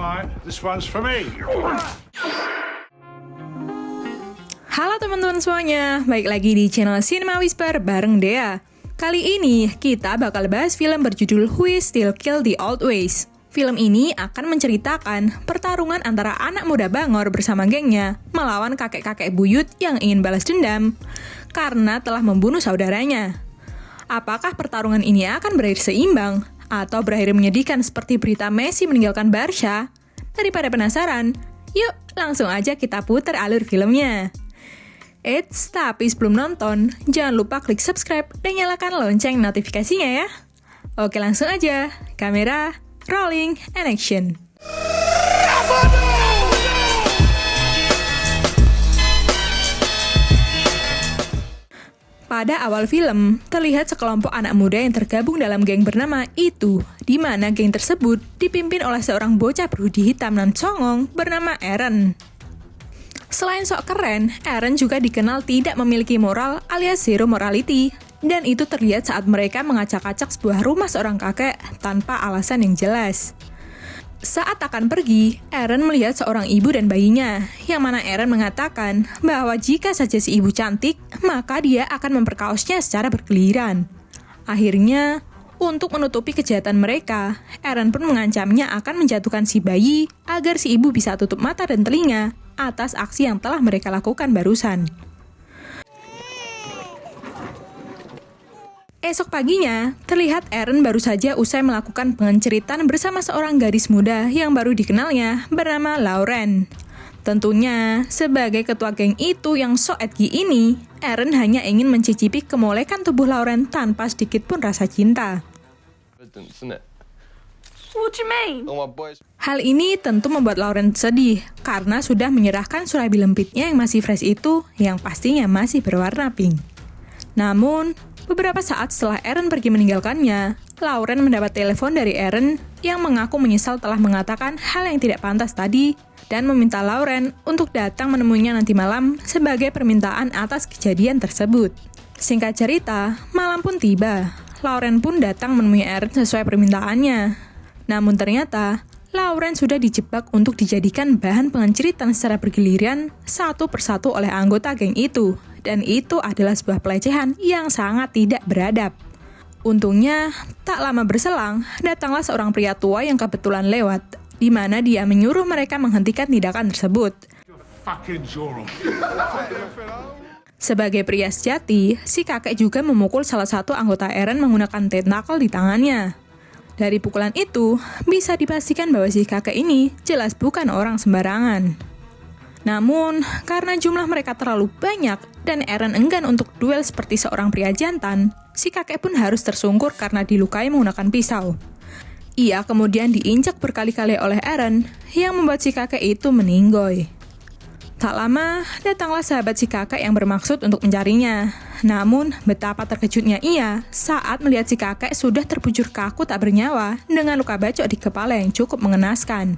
Right, this one's for me. Halo teman-teman semuanya, balik lagi di channel Cinema Whisper bareng Dea. Kali ini kita bakal bahas film berjudul Who Will Still Kill the Old Ways. Film ini akan menceritakan pertarungan antara anak muda Bangor bersama gengnya melawan kakek-kakek buyut yang ingin balas dendam karena telah membunuh saudaranya. Apakah pertarungan ini akan berakhir seimbang atau berakhir menyedihkan seperti berita Messi meninggalkan Barca? Daripada penasaran, yuk langsung aja kita putar alur filmnya. Eits, tapi sebelum nonton, jangan lupa klik subscribe dan nyalakan lonceng notifikasinya ya. Oke, langsung aja. Kamera, rolling, and action. Pada awal film, terlihat sekelompok anak muda yang tergabung dalam geng bernama Itu, di mana geng tersebut dipimpin oleh seorang bocah berhoodie hitam dan songong bernama Aaron. Selain sok keren, Aaron juga dikenal tidak memiliki moral alias zero morality, dan itu terlihat saat mereka mengacak-acak sebuah rumah seorang kakek tanpa alasan yang jelas. Saat akan pergi, Aaron melihat seorang ibu dan bayinya, yang mana Aaron mengatakan bahwa jika saja si ibu cantik, maka dia akan memperkaosnya secara bergiliran. Akhirnya, untuk menutupi kejahatan mereka, Aaron pun mengancamnya akan menjatuhkan si bayi agar si ibu bisa tutup mata dan telinga atas aksi yang telah mereka lakukan barusan. Esok paginya, terlihat Aaron baru saja usai melakukan pengenceritan bersama seorang gadis muda yang baru dikenalnya bernama Lauren. Tentunya, sebagai ketua geng Itu yang so edgy ini, Aaron hanya ingin mencicipi kemolekan tubuh Lauren tanpa sedikit pun rasa cinta. Hal ini tentu membuat Lauren sedih karena sudah menyerahkan surabi lempitnya yang masih fresh itu yang pastinya masih berwarna pink. Namun, beberapa saat setelah Aaron pergi meninggalkannya, Lauren mendapat telepon dari Aaron yang mengaku menyesal telah mengatakan hal yang tidak pantas tadi dan meminta Lauren untuk datang menemuinya nanti malam sebagai permintaan atas kejadian tersebut. Singkat cerita, malam pun tiba. Lauren pun datang menemui Aaron sesuai permintaannya. Namun ternyata, Lauren sudah dijebak untuk dijadikan bahan pengenceritan secara bergiliran satu persatu oleh anggota geng Itu. Dan itu adalah sebuah pelecehan yang sangat tidak beradab. Untungnya, tak lama berselang, datanglah seorang pria tua yang kebetulan lewat, di mana dia menyuruh mereka menghentikan tindakan tersebut. Sebagai pria sejati, si kakek juga memukul salah satu anggota Aaron menggunakan tentakel di tangannya. Dari pukulan itu, bisa dipastikan bahwa si kakek ini jelas bukan orang sembarangan. Namun, karena jumlah mereka terlalu banyak dan Aaron enggan untuk duel seperti seorang pria jantan, si kakek pun harus tersungkur karena dilukai menggunakan pisau. Ia kemudian diinjak berkali-kali oleh Aaron yang membuat si kakek itu meninggoy. Tak lama, datanglah sahabat si kakek yang bermaksud untuk mencarinya. Namun, betapa terkejutnya ia saat melihat si kakek sudah terbujur kaku tak bernyawa dengan luka bacok di kepala yang cukup mengenaskan.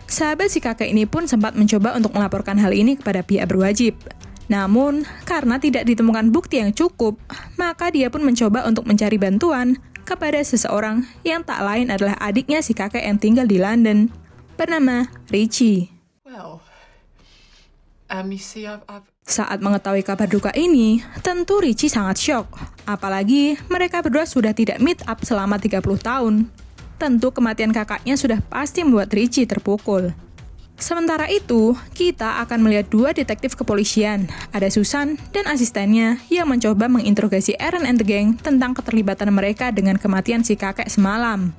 Sahabat si kakek ini pun sempat mencoba untuk melaporkan hal ini kepada pihak berwajib. Namun, karena tidak ditemukan bukti yang cukup, maka dia pun mencoba untuk mencari bantuan kepada seseorang yang tak lain adalah adiknya si kakek yang tinggal di London, bernama Richie. Saat mengetahui kabar duka ini, tentu Richie sangat syok. Apalagi mereka berdua sudah tidak meet up selama 30 tahun. Tentu kematian kakaknya sudah pasti membuat Richie terpukul. Sementara itu, kita akan melihat dua detektif kepolisian, ada Susan dan asistennya yang mencoba menginterogasi Aaron and the gang tentang keterlibatan mereka dengan kematian si kakek semalam.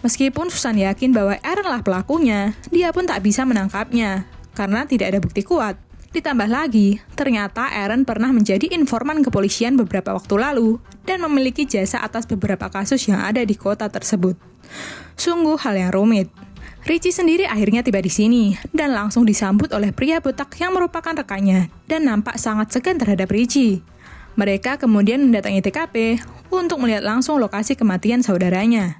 Meskipun Susan yakin bahwa Aaron lah pelakunya, dia pun tak bisa menangkapnya, karena tidak ada bukti kuat. Ditambah lagi, ternyata Aaron pernah menjadi informan kepolisian beberapa waktu lalu dan memiliki jasa atas beberapa kasus yang ada di kota tersebut. Sungguh hal yang rumit. Richie sendiri akhirnya tiba di sini dan langsung disambut oleh pria botak yang merupakan rekannya dan nampak sangat segan terhadap Richie. Mereka kemudian mendatangi TKP untuk melihat langsung lokasi kematian saudaranya.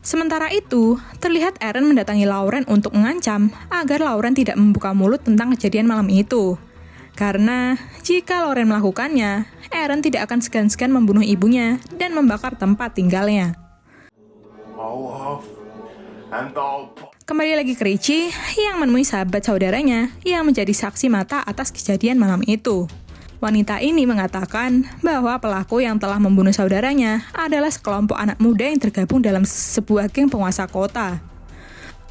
Sementara itu, terlihat Aaron mendatangi Lauren untuk mengancam agar Lauren tidak membuka mulut tentang kejadian malam itu. Karena jika Lauren melakukannya, Aaron tidak akan segan-segan membunuh ibunya dan membakar tempat tinggalnya. Kembali lagi ke Richie yang menemui sahabat saudaranya yang menjadi saksi mata atas kejadian malam itu. Wanita ini mengatakan bahwa pelaku yang telah membunuh saudaranya adalah sekelompok anak muda yang tergabung dalam sebuah geng penguasa kota.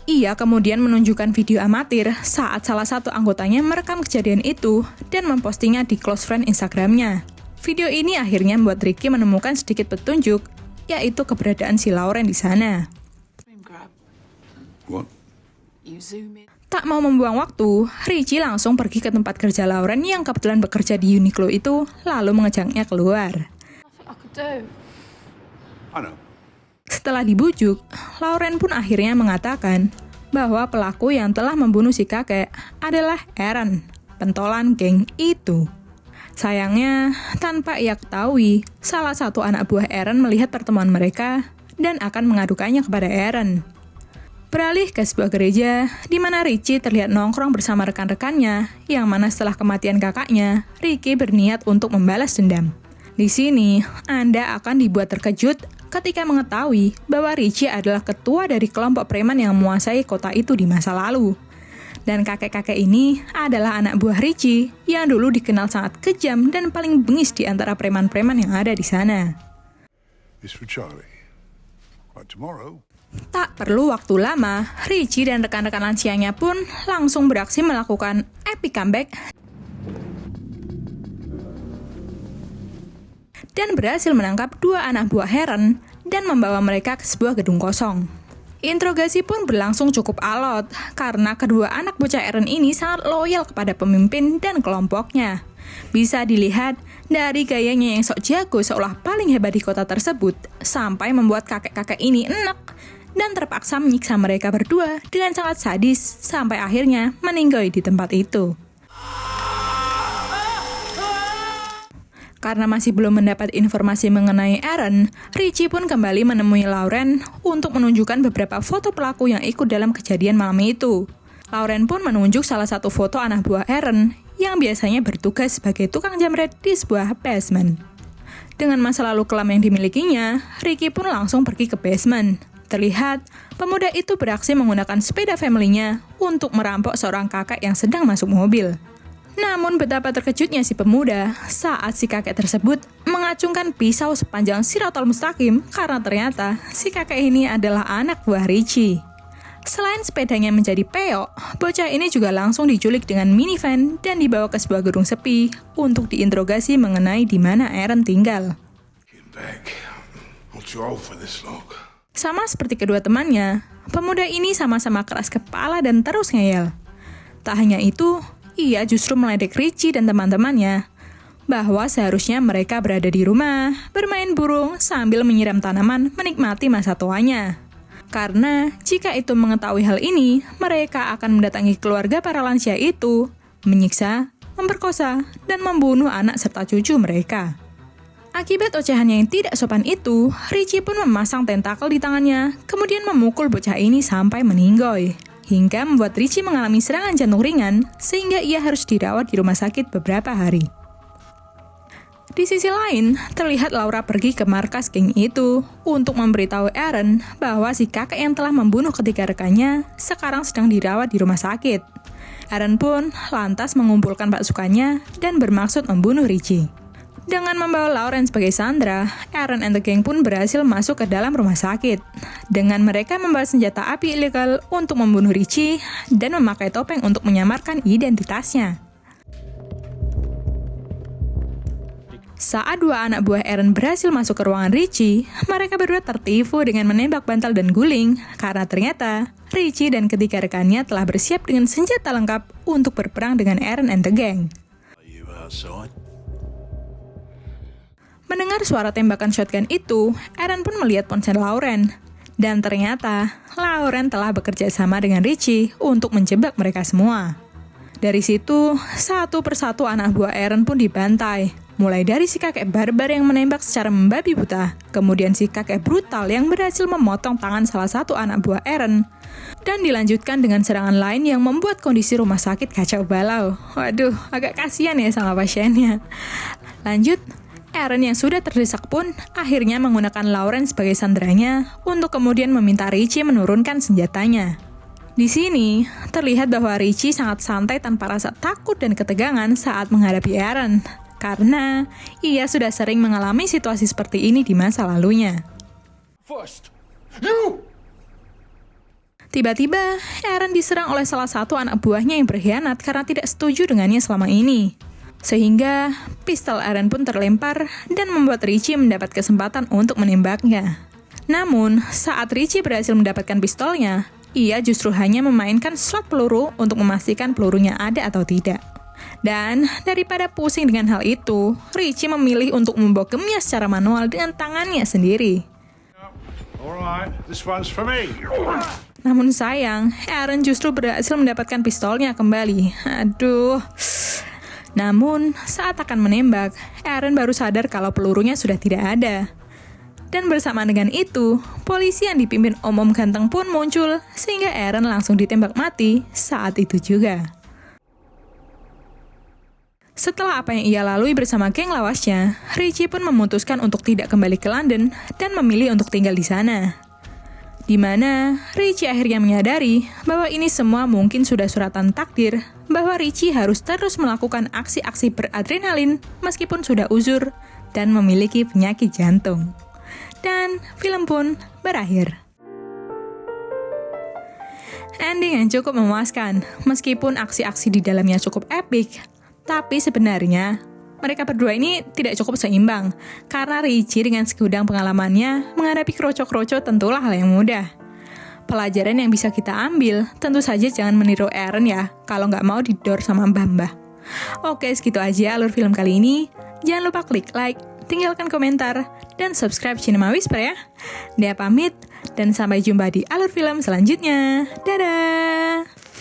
Ia kemudian menunjukkan video amatir saat salah satu anggotanya merekam kejadian itu dan mempostingnya di close friend Instagramnya. Video ini akhirnya membuat Ricky menemukan sedikit petunjuk, yaitu keberadaan si Lauren di sana. What? Tak mau membuang waktu, Richie langsung pergi ke tempat kerja Lauren yang kebetulan bekerja di Uniqlo itu, lalu mengejaknya keluar. Setelah dibujuk, Lauren pun akhirnya mengatakan bahwa pelaku yang telah membunuh si kakek adalah Aaron, pentolan geng itu. Sayangnya, tanpa ia ketahui, salah satu anak buah Aaron melihat pertemuan mereka dan akan mengadukannya kepada Aaron. Beralih ke sebuah gereja, di mana Richie terlihat nongkrong bersama rekan-rekannya, yang mana setelah kematian kakaknya, Ricky berniat untuk membalas dendam. Di sini, Anda akan dibuat terkejut ketika mengetahui bahwa Richie adalah ketua dari kelompok preman yang menguasai kota itu di masa lalu. Dan kakek-kakek ini adalah anak buah Richie yang dulu dikenal sangat kejam dan paling bengis di antara preman-preman yang ada di sana. Tak perlu waktu lama, Richie dan rekan-rekan lansianya pun langsung beraksi melakukan epic comeback dan berhasil menangkap dua anak buah Aaron dan membawa mereka ke sebuah gedung kosong. Interogasi pun berlangsung cukup alot karena kedua anak bocah Aaron ini sangat loyal kepada pemimpin dan kelompoknya. Bisa dilihat dari gayanya yang sok jago seolah paling hebat di kota tersebut, sampai membuat kakek-kakek ini enak dan terpaksa menyiksa mereka berdua dengan sangat sadis sampai akhirnya meninggal di tempat itu. Karena masih belum mendapat informasi mengenai Aaron, Richie pun kembali menemui Lauren untuk menunjukkan beberapa foto pelaku yang ikut dalam kejadian malam itu. Lauren pun menunjuk salah satu foto anak buah Aaron yang biasanya bertugas sebagai tukang jamret di sebuah basement. Dengan masa lalu kelam yang dimilikinya, Ricky pun langsung pergi ke basement. Terlihat, pemuda itu beraksi menggunakan sepeda family-nya untuk merampok seorang kakek yang sedang masuk mobil. Namun betapa terkejutnya si pemuda saat si kakek tersebut mengacungkan pisau sepanjang Shiratal Mustaqim karena ternyata si kakek ini adalah anak buah Richie. Selain sepedanya menjadi peok, bocah ini juga langsung diculik dengan minivan dan dibawa ke sebuah gedung sepi untuk diinterogasi mengenai di mana Aaron tinggal. Sama seperti kedua temannya, pemuda ini sama-sama keras kepala dan terus ngeyel. Tak hanya itu, ia justru meledek Richie dan teman-temannya bahwa seharusnya mereka berada di rumah, bermain burung sambil menyiram tanaman menikmati masa tuanya. Karena jika itu mengetahui hal ini, mereka akan mendatangi keluarga para lansia itu, menyiksa, memperkosa, dan membunuh anak serta cucu mereka. Akibat ocehan yang tidak sopan itu, Richie pun memasang tentakel di tangannya, kemudian memukul bocah ini sampai meninggoy. Hingga membuat Richie mengalami serangan jantung ringan, sehingga ia harus dirawat di rumah sakit beberapa hari. Di sisi lain, terlihat Laura pergi ke markas geng itu untuk memberitahu Aaron bahwa si kakek yang telah membunuh ketiga rekannya sekarang sedang dirawat di rumah sakit. Aaron pun lantas mengumpulkan pasukannya dan bermaksud membunuh Richie. Dengan membawa Lauren sebagai sandera, Aaron and the gang pun berhasil masuk ke dalam rumah sakit. Dengan mereka membawa senjata api ilegal untuk membunuh Richie dan memakai topeng untuk menyamarkan identitasnya. Saat dua anak buah Aaron berhasil masuk ke ruangan Richie, mereka berdua tertipu dengan menembak bantal dan guling karena ternyata Richie dan ketiga rekannya telah bersiap dengan senjata lengkap untuk berperang dengan Aaron and the gang. Mendengar suara tembakan shotgun itu, Aaron pun melihat ponsel Lauren. Dan ternyata, Lauren telah bekerja sama dengan Richie untuk menjebak mereka semua. Dari situ, satu persatu anak buah Aaron pun dibantai. Mulai dari si kakek barbar yang menembak secara membabi buta, kemudian si kakek brutal yang berhasil memotong tangan salah satu anak buah Aaron, dan dilanjutkan dengan serangan lain yang membuat kondisi rumah sakit kacau balau. Waduh, agak kasihan ya sama pasiennya. Lanjut, Aaron yang sudah terdesak pun akhirnya menggunakan Lauren sebagai sanderanya untuk kemudian meminta Richie menurunkan senjatanya. Di sini, terlihat bahwa Richie sangat santai tanpa rasa takut dan ketegangan saat menghadapi Aaron, karena ia sudah sering mengalami situasi seperti ini di masa lalunya. Tiba-tiba, Aaron diserang oleh salah satu anak buahnya yang berkhianat karena tidak setuju dengannya selama ini. Sehingga, pistol Aaron pun terlempar dan membuat Richie mendapat kesempatan untuk menembaknya. Namun, saat Richie berhasil mendapatkan pistolnya, ia justru hanya memainkan slot peluru untuk memastikan pelurunya ada atau tidak. Dan daripada pusing dengan hal itu, Richie memilih untuk membokemnya secara manual dengan tangannya sendiri. Namun sayang, Aaron justru berhasil mendapatkan pistolnya kembali. Aduh. Namun, saat akan menembak, Aaron baru sadar kalau pelurunya sudah tidak ada. Dan bersamaan dengan itu, polisi yang dipimpin Om-Om ganteng pun muncul, sehingga Aaron langsung ditembak mati saat itu juga. Setelah apa yang ia lalui bersama geng lawasnya, Richie pun memutuskan untuk tidak kembali ke London dan memilih untuk tinggal di sana. Di mana Richie akhirnya menyadari bahwa ini semua mungkin sudah suratan takdir, bahwa Richie harus terus melakukan aksi-aksi beradrenalin meskipun sudah uzur dan memiliki penyakit jantung. Dan film pun berakhir. Ending yang cukup memuaskan, meskipun aksi-aksi di dalamnya cukup epik, tapi sebenarnya mereka berdua ini tidak cukup seimbang, karena Richie dengan segudang pengalamannya menghadapi kroco-kroco tentulah hal yang mudah. Pelajaran yang bisa kita ambil, tentu saja jangan meniru Aaron ya, kalau nggak mau didor sama mbah-mbah. Oke, segitu aja alur film kali ini. Jangan lupa klik like, tinggalkan komentar, dan subscribe Cinema Whisper ya. Dia pamit, dan sampai jumpa di alur film selanjutnya. Dadah!